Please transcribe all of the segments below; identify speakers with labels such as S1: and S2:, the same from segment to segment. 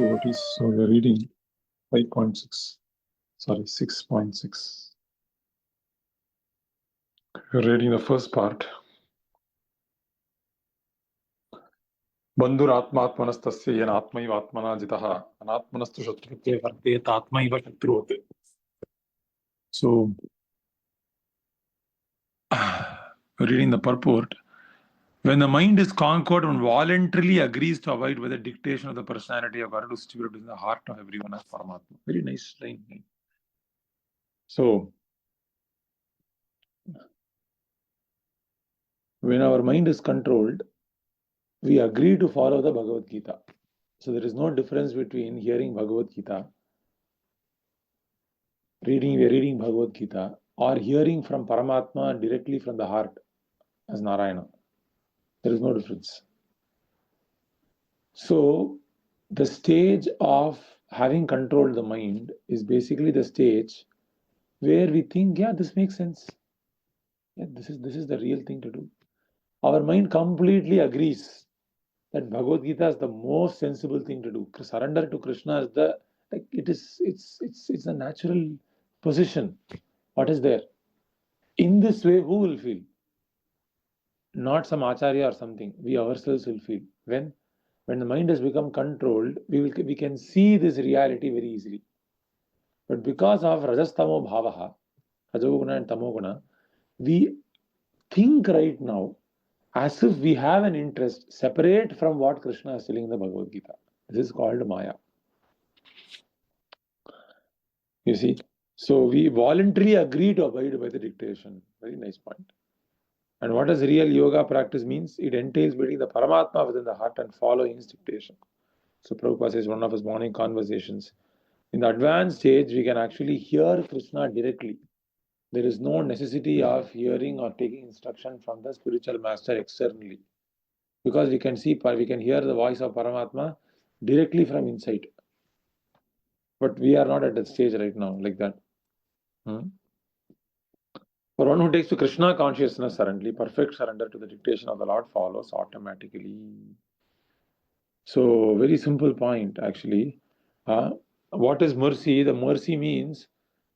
S1: devotees. So we are reading 5.6, sorry, 6.6. We are reading the first part. Bandhuratmatmanastasya yen atmaiva atmana jitaha anatmanastu shatrute vartet atmaiva shatrute. So, reading the purport. When the mind is conquered and voluntarily agrees to abide by the dictation of the personality of God to distribute in the heart of everyone as Paramatma. Very nice line. So, when our mind is controlled, we agree to follow the Bhagavad Gita. So there is no difference between hearing Bhagavad Gita, we are reading Bhagavad Gita, or hearing from Paramatma directly from the heart as Narayana. There is no difference. So the stage of having controlled the mind is basically the stage where we think, yeah, this makes sense. Yeah, this is the real thing to do. Our mind completely agrees that Bhagavad Gita is the most sensible thing to do. Surrender to Krishna is the it's a natural position. What is there? In this way, who will feel? Not some acharya or something. We ourselves will feel. When the mind has become controlled, we can see this reality very easily. But because of rajastamo bhavaha, rajoguna and tamoguna, we think right now as if we have an interest separate from what Krishna is telling in the Bhagavad Gita. This is called Maya. You see? So we voluntarily agree to abide by the dictation. Very nice point. And what does real yoga practice means? It entails building the Paramatma within the heart and following his dictation. So Prabhupada says one of his morning conversations. In the advanced stage, we can actually hear Krishna directly. There is no necessity of hearing or taking instruction from the spiritual master externally. Because we can hear the voice of Paramatma directly from inside. But we are not at that stage right now, like that. For one who takes to Krishna consciousness suddenly, perfect surrender to the dictation of the Lord follows automatically. So, very simple point actually. What is mercy? The mercy means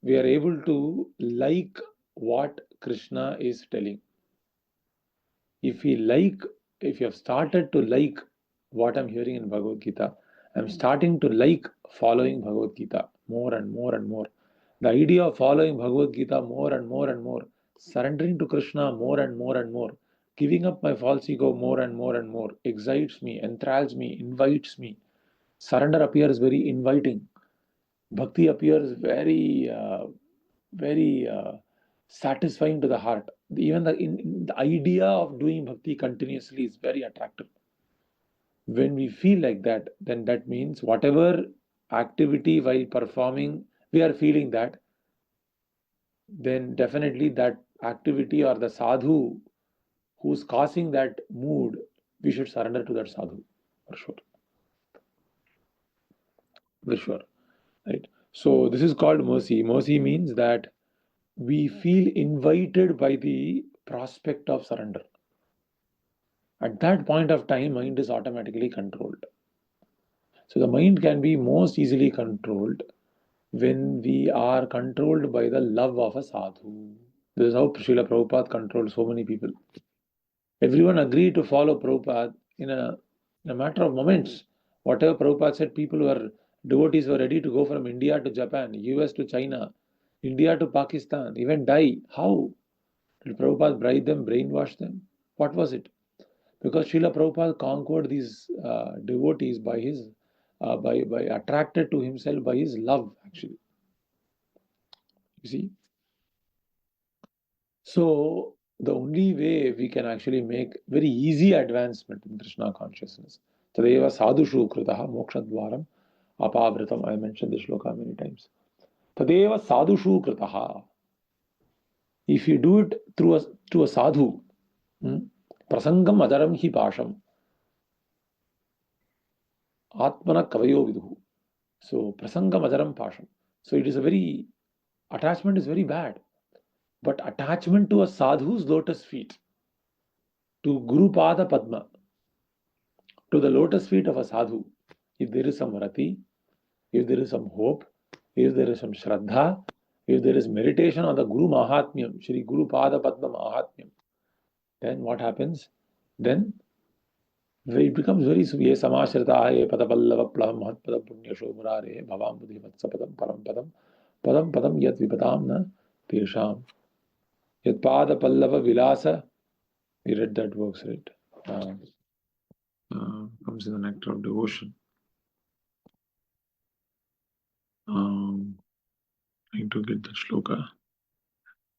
S1: we are able to like what Krishna is telling. If you have started to like what I'm hearing in Bhagavad Gita, I'm starting to like following Bhagavad Gita more and more and more. The idea of following Bhagavad Gita more and more and more, surrendering to Krishna more and more and more, giving up my false ego more and more and more, excites me, enthralls me, invites me. Surrender appears very inviting. Bhakti appears very, very satisfying to the heart. Even the idea of doing bhakti continuously is very attractive. When we feel like that, then that means whatever activity while performing, we are feeling that, then definitely that activity or the sadhu who's causing that mood, we should surrender to that sadhu, for sure. For sure. Right? So this is called mercy. Mercy means that we feel invited by the prospect of surrender. At that point of time, mind is automatically controlled. So the mind can be most easily controlled when we are controlled by the love of a sadhu. This is how Srila Prabhupada controlled so many people. Everyone agreed to follow Prabhupada in a matter of moments. Whatever Prabhupada said, devotees were ready to go from India to Japan, US to China, India to Pakistan, even die. How? Did Prabhupada bribe them, brainwash them? What was it? Because Srila Prabhupada conquered these devotees by his, by attracted to himself by his love, actually. You see? So the only way we can actually make very easy advancement in Krishna consciousness. Tadeva sadhushu kritaha mokshadvaram apavritam. I mentioned this shloka many times. Tadeva sadhushu kritaha. If you do it through a sadhu, prasangam adaram hi pasham. Atmana kavayo viduhu. So prasangam adaram pasham. So it is attachment is very bad. But attachment to a sadhu's lotus feet, to Guru Pada Padma, to the lotus feet of a sadhu, If there is some rati, if there is some hope, if there is some shraddha, if there is meditation on the Guru Mahatmyam, Shri Guru Pada Padma Mahatmyam, then what happens? Then it becomes very ye samashrita ye padapallava plaham mahatpada punya shomurare bhavam buddhi vatsa padam param padam padam padam yat vipadam na tesham yat pada pallava vilasa. We read that works, right? Comes in the nectar of devotion. Trying to get the shloka.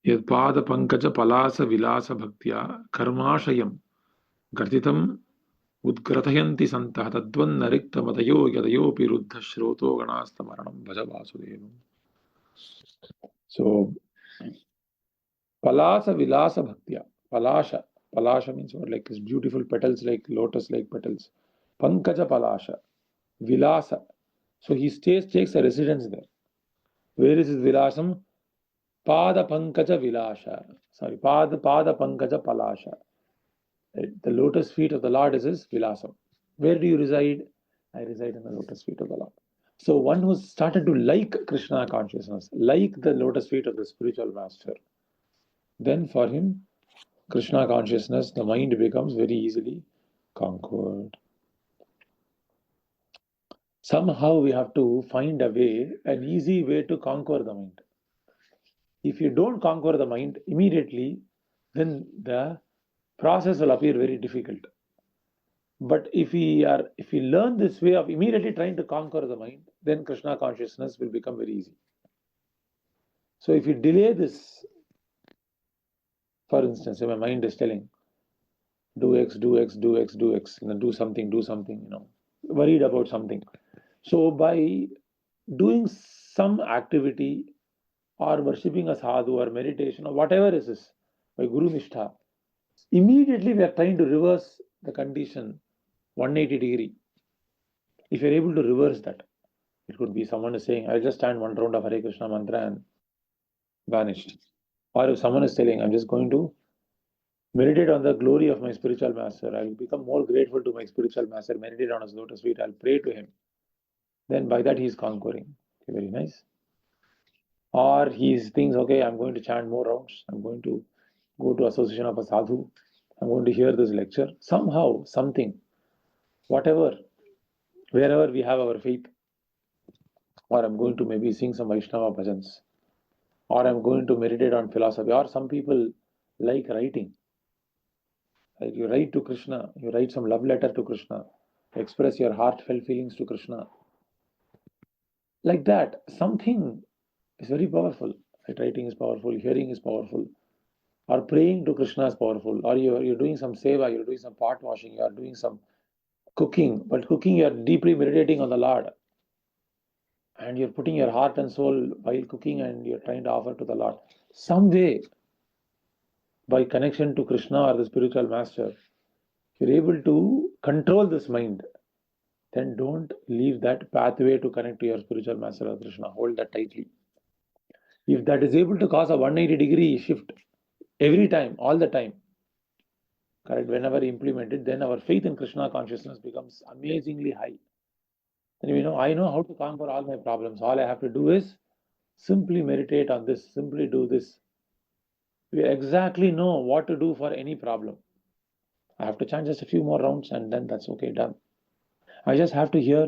S1: Yat pada pankaja palasa vilasa bhaktya karmashayam gartitam udgratayanti santah tadvanna rikta matayo yadayopi ruddha shroto ganastamaranam bhaja vasudevam. So, palasa vilasa bhaktya. Palasha. Palasha means what? Like this beautiful petals, like lotus-like petals. Pankaja palasha. Vilasa. So he takes a residence there. Where is his vilasam? Pada pankaja vilasha. Sorry, pada pankaja palasha. The lotus feet of the Lord is his vilasam. Where do you reside? I reside in the lotus feet of the Lord. So one who started to like Krishna consciousness, like the lotus feet of the spiritual master, then for him, Krishna consciousness, the mind becomes very easily conquered. Somehow we have to find a way, an easy way to conquer the mind. If you don't conquer the mind immediately, then the process will appear very difficult. But if we learn this way of immediately trying to conquer the mind, then Krishna consciousness will become very easy. So if you delay this, for instance, if my mind is telling, do X, do X, do X, do X, do something, worried about something. So by doing some activity or worshipping a sadhu or meditation or whatever it is, by Guru Nishtha, immediately we are trying to reverse the condition 180 degree. If you're able to reverse that, it could be someone is saying, I'll just stand one round of Hare Krishna mantra and vanished. Or if someone is telling, I'm just going to meditate on the glory of my spiritual master, I'll become more grateful to my spiritual master, meditate on his lotus feet, I'll pray to him. Then by that he is conquering. Okay, very nice. Or he thinks, okay, I'm going to chant more rounds, I'm going to go to association of a sadhu, I'm going to hear this lecture. Somehow, something, whatever, wherever we have our faith, or I'm going to maybe sing some Vaishnava bhajans, or I'm going to meditate on philosophy, or some people like writing. Like you write to Krishna, you write some love letter to Krishna, express your heartfelt feelings to Krishna. Like that, something is very powerful. Like writing is powerful, hearing is powerful, or praying to Krishna is powerful, or you're doing some seva, you're doing some pot washing, you're doing some cooking, but cooking you're deeply meditating on the Lord. And you're putting your heart and soul while cooking and you're trying to offer to the Lord. Some way, by connection to Krishna or the spiritual master, you're able to control this mind. Then don't leave that pathway to connect to your spiritual master or Krishna. Hold that tightly. If that is able to cause a 180-degree shift every time, all the time, correct, whenever implemented, then our faith in Krishna consciousness becomes amazingly high. Then I know how to conquer all my problems. All I have to do is simply meditate on this, simply do this. We exactly know what to do for any problem. I have to chant just a few more rounds and then that's okay, done. I just have to hear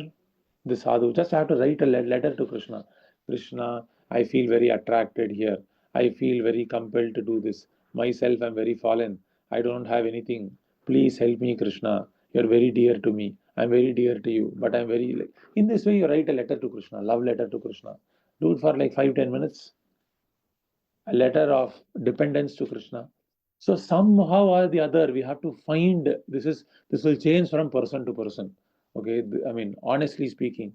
S1: the sadhu, just have to write a letter to Krishna. Krishna, I feel very attracted here. I feel very compelled to do this. Myself, I'm very fallen. I don't have anything. Please help me, Krishna. You're very dear to me. I'm very dear to you. But I'm very... In this way, you write a letter to Krishna, love letter to Krishna. Do it for like 5-10 minutes. A letter of dependence to Krishna. So somehow or the other, we have to find this will change from person to person. Okay, I mean, honestly speaking,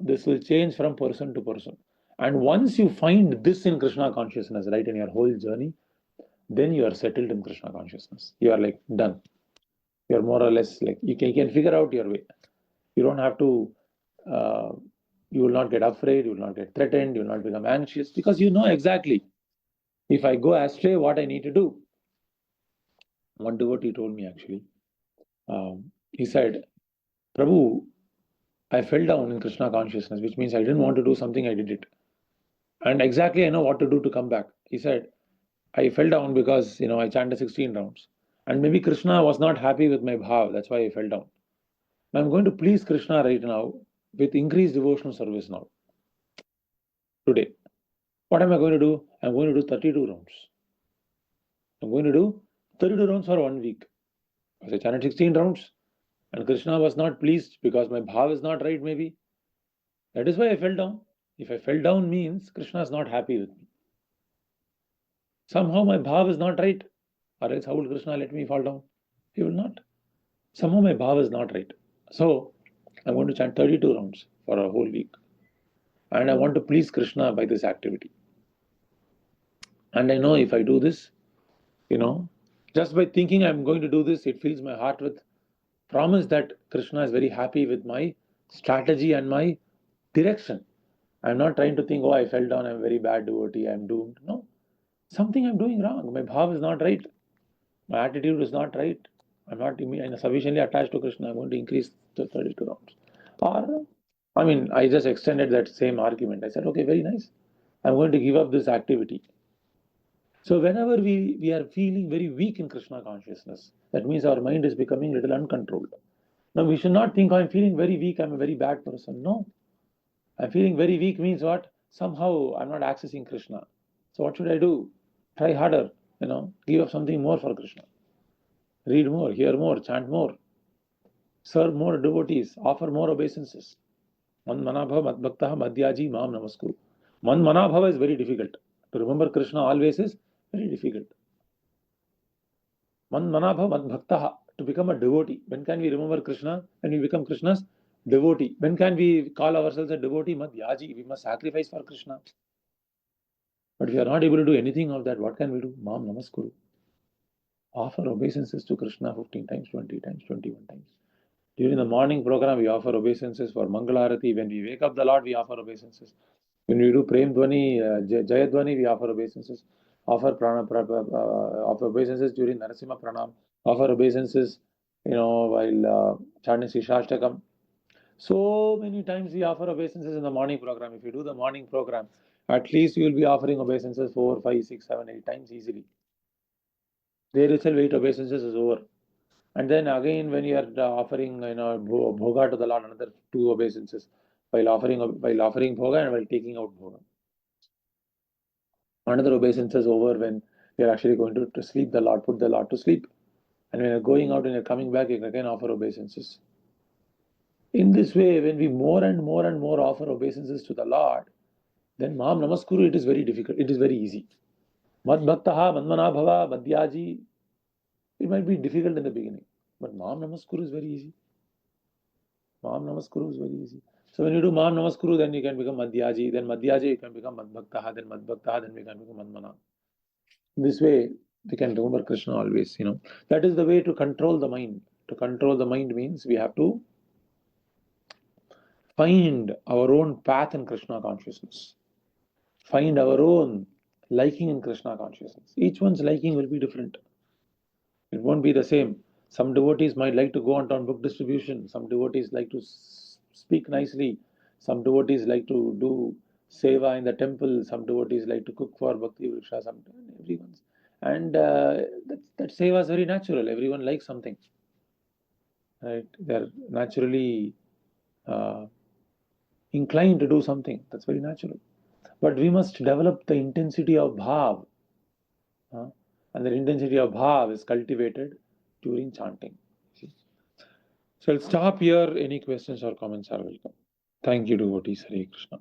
S1: this will change from person to person. And once you find this in Krishna consciousness, right, in your whole journey, then you are settled in Krishna consciousness. You are like done. You are more or less like you can figure out your way. You don't have to. You will not get afraid. You will not get threatened. You will not become anxious because you know exactly. If I go astray, what I need to do. One devotee told me actually. He said, Prabhu, I fell down in Krishna consciousness, which means I didn't want to do something, I did it. And exactly I know what to do to come back. He said, I fell down because, I chanted 16 rounds. And maybe Krishna was not happy with my bhav, that's why I fell down. I'm going to please Krishna right now with increased devotional service now, today. What am I going to do? I'm going to do 32 rounds. I'm going to do 32 rounds for 1 week. Because I chanted 16 rounds and Krishna was not pleased because my bhav is not right, maybe. That is why I fell down. If I fell down means Krishna is not happy with me. Somehow my bhav is not right. Or else how would Krishna let me fall down? He will not. Somehow my bhav is not right. So I'm going to chant 32 rounds for a whole week. And I want to please Krishna by this activity. And I know if I do this, just by thinking I'm going to do this, it fills my heart with promise that Krishna is very happy with my strategy and my direction. I'm not trying to think, oh, I fell down, I'm a very bad devotee, I'm doomed. No, something I'm doing wrong. My bhav is not right. My attitude is not right. I'm not sufficiently attached to Krishna. I'm going to increase to 32 rounds. Or, I just extended that same argument. I said, okay, very nice. I'm going to give up this activity. So whenever we are feeling very weak in Krishna consciousness, that means our mind is becoming a little uncontrolled. Now we should not think, I'm feeling very weak, I'm a very bad person. No. I'm feeling very weak means what? Somehow I'm not accessing Krishna. So what should I do? Try harder, give up something more for Krishna. Read more, hear more, chant more, serve more devotees, offer more obeisances. Man manabhava madbhaktaha madhyaji mam namaskuru. Man manabhava is very difficult. To remember Krishna always is very difficult. Man manabhava madbhaktaha. To become a devotee. When can we remember Krishna? When we become Krishna's devotee. When can we call ourselves a devotee? Madhyaji. We must sacrifice for Krishna. But if we are not able to do anything of that, what can we do? Mam namaskuru. Offer obeisances to Krishna 15 times, 20 times, 21 times. During the morning program, we offer obeisances for Mangalarati. When we wake up the Lord, we offer obeisances. When we do Prem Dwani, Jayadwani, we offer obeisances. Offer obeisances during Narasimha Pranam. Offer obeisances, while chanting Shishashtakam. So many times we offer obeisances in the morning program. If you do the morning program, at least you will be offering obeisances 4, 5, 6, 7, 8 times easily. There itself 8 obeisances is over. And then again, when you are offering, bhoga to the Lord, another 2 obeisances while offering bhoga and while taking out bhoga. Another obeisance is over when you are actually going to sleep the Lord, put the Lord to sleep. And when you're going out and you're coming back, you can again offer obeisances. In this way, when we more and more and more offer obeisances to the Lord, then Maham Namaskuru, it is very difficult. It is very easy. Mad Bhaktaha, Madmana Bhava, Madhyaji, it might be difficult in the beginning. But Maham Namaskuru is very easy. Maham Namaskuru is very easy. So when you do Maham Namaskuru, then you can become Madhyaji, then Madhyaji, you can become Madbhaktaha, then Madbhaktaha, then you can become Madmana. This way, we can remember Krishna always, That is the way to control the mind. To control the mind means we have to find our own path in Krishna consciousness. Find our own liking in Krishna consciousness. Each one's liking will be different. It won't be the same. Some devotees might like to go on book distribution. Some devotees like to speak nicely. Some devotees like to do seva in the temple. Some devotees like to cook for Bhakti Vriksha. Everyone's. And that seva is very natural. Everyone likes something. Right? They're naturally inclined to do something. That's very natural. But we must develop the intensity of bhav. And the intensity of bhav is cultivated during chanting. So I'll stop here. Any questions or comments are welcome. Thank you, devotees. Hare Krishna.